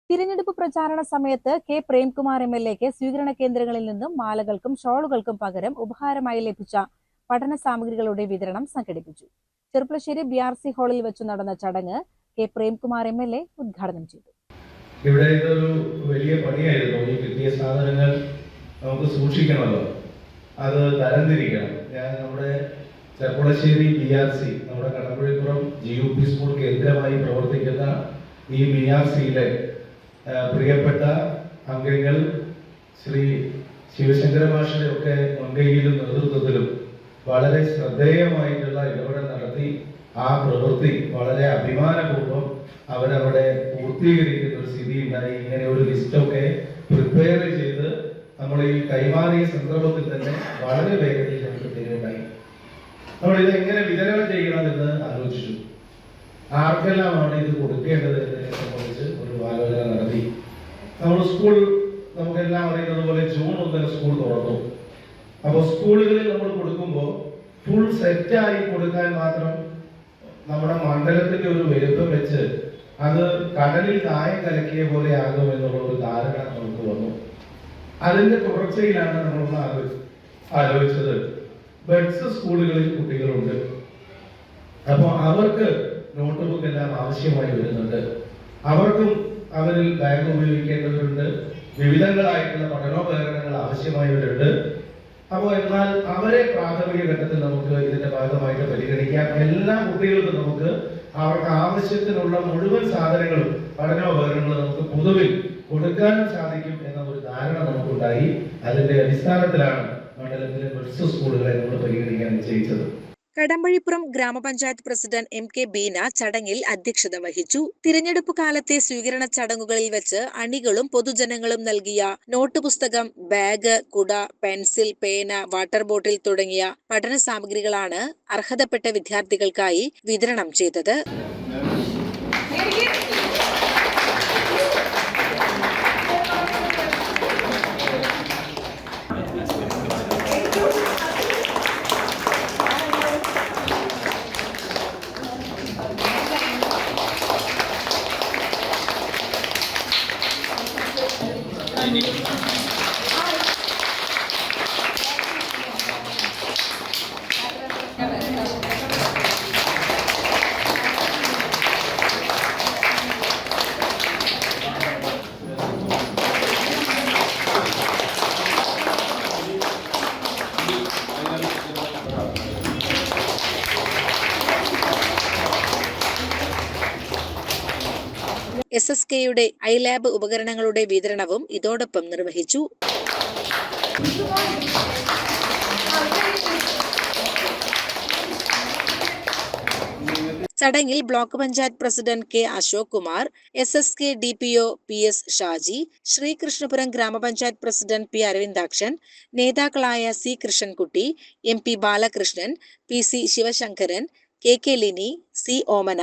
തിരഞ്ഞെടുപ്പ് പ്രചാരണ സമയത്ത് കെ പ്രേംകുമാർ എംഎൽഎക്ക് സ്വീകരണ കേന്ദ്രങ്ങളിൽ നിന്നും മാലകൾക്കും ഷോളുകൾക്കും പകരം ഉപഹാരമായി ലഭിച്ച പഠന സാമഗ്രികളുടെ വിതരണം സംഘടിപ്പിച്ചു. ചെർപ്പുളശ്ശേരി BRC ഹാളിൽ വെച്ച് നടന്ന ചടങ്ങ് കെ പ്രേംകുമാർ എംഎൽഎ ഉദ്ഘാടനം ചെയ്തു. ഇവിടെ ഇതൊരു വലിയ പണിയായിരുന്നു. ഈ കിട്ടിയ സാധനങ്ങൾ നമുക്ക് സൂക്ഷിക്കണമല്ലോ, അത് തരംതിരിക്കണം. ഞാൻ നമ്മുടെ ചെർപ്പുളശ്ശേരി BRC, നമ്മുടെ കടമ്പഴിപ്പുറം GUP സ്കൂൾ കേന്ദ്രമായി പ്രവർത്തിക്കുന്ന ഈ BRCയിലെ പ്രിയപ്പെട്ട അംഗങ്ങൾ ശ്രീ ശിവശങ്കര മാഷിന്റെ ഒക്കെ മുൻകൈയിലും നേതൃത്വത്തിലും വളരെ ശ്രദ്ധേയമായിട്ടുള്ള ഇടപെടൽ നടത്തി ആ പ്രവൃത്തി വളരെ അഭിമാനപൂർവ്വം അവരവിടെ പൂർത്തീകരിക്കുന്ന ഒരു സ്ഥിതി ഉണ്ടായി. ഇങ്ങനെ ഒരു ലിസ്റ്റൊക്കെ പ്രിപ്പയർ ചെയ്ത് നമ്മൾ ഈ കൈമാറിയ സന്ദർഭത്തിൽ തന്നെ വളരെ വേഗത്തിൽ നമുക്ക് തരുകയുണ്ടായി. നമ്മൾ ഇത് എങ്ങനെ വിതരണം ചെയ്യണമെന്ന് ആലോചിച്ചു. ആർക്കെല്ലാമാണ് ഇത് കൊടുക്കേണ്ടത് എന്നതിനെ സംബന്ധിച്ച് ഒരു ആലോചന നടത്തി. നമ്മൾ സ്കൂൾ, നമുക്കെല്ലാം അറിയുന്നത് പോലെ ജൂൺ 1 സ്കൂൾ തുറന്നു. അപ്പോൾ സ്കൂളുകളിൽ നമ്മൾ കൊടുക്കുമ്പോൾ ഫുൾ സെറ്റായി കൊടുക്കാൻ മാത്രം നമ്മുടെ മണ്ഡലത്തിന്റെ ഒരു വലുപ്പം വെച്ച് അത് കടലിൽ കായം കലക്കിയ പോലെ ആകും എന്നുള്ള ഒരു ധാരണ നമുക്ക് വന്നു. അതിന്റെ തുടർച്ചയിലാണ് നമ്മളൊന്ന് ആലോചിച്ചത്. ബഡ്സ് സ്കൂളുകളിൽ കുട്ടികളുണ്ട്. അപ്പോൾ അവർക്ക് നോട്ട് ബുക്ക് എല്ലാം ആവശ്യമായി വരുന്നുണ്ട്. അവർക്കും അവരിൽ ബാഗ് ഉപയോഗിക്കേണ്ടതുണ്ട്. വിവിധങ്ങളായിട്ടുള്ള പഠനോപകരണങ്ങൾ ആവശ്യമായവരുണ്ട്. അപ്പോൾ എന്നാൽ അവരെ പ്രാഥമിക ഘട്ടത്തിൽ നമുക്ക് ഇതിന്റെ ഭാഗമായിട്ട് പരിഗണിക്കാം. എല്ലാ കുട്ടികൾക്കും നമുക്ക് അവർക്ക് ആവശ്യത്തിനുള്ള മുഴുവൻ സാധനങ്ങളും പഠനോപകരണങ്ങളും നമുക്ക് പൊതുവിൽ കൊടുക്കാനും സാധിക്കും എന്ന ഒരു ധാരണ നമുക്കുണ്ടായി. അതിന്റെ അടിസ്ഥാനത്തിലാണ് മണ്ഡലത്തിലെ ബഡ്സ് സ്കൂളുകളെ നമ്മൾ പരിഗണിക്കാൻ നിശ്ചയിച്ചത്. കടമ്പഴിപ്പുറം ഗ്രാമപഞ്ചായത്ത് പ്രസിഡന്റ് MK ബീന ചടങ്ങിൽ അധ്യക്ഷത വഹിച്ചു. തിരഞ്ഞെടുപ്പ് കാലത്തെ സ്വീകരണ ചടങ്ങുകളിൽ വെച്ച് അണികളും പൊതുജനങ്ങളും നൽകിയ നോട്ട് പുസ്തകം, ബാഗ്, കുട, പെൻസിൽ, പേന, വാട്ടർ ബോട്ടിൽ തുടങ്ങിയ പഠന സാമഗ്രികളാണ് അർഹതപ്പെട്ട വിദ്യാർത്ഥികൾക്കായി വിതരണം ചെയ്തത്. SSKയുടെ iLab ഉപകരണങ്ങളുടെ വിതരണവും ഇതോടൊപ്പം നിർവഹിച്ചു. ചടങ്ങിൽ block panchayat president K Ashok Kumar, SSK DPO PS Shaji, Sreekrishnapuram ഗ്രാമപഞ്ചായത്ത് പ്രസിഡന്റ് P അരവിന്ദാക്ഷൻ, നേതാക്കളായ C Krishnankutty, MP Balakrishnan, PC Sivasankaran, KK Lini, C Omana,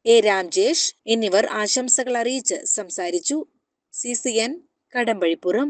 A രാംജേഷ് എന്നിവർ ആശംസകൾ അറിയിച്ച് സംസാരിച്ചു. CCN കടമ്പഴിപ്പുറം.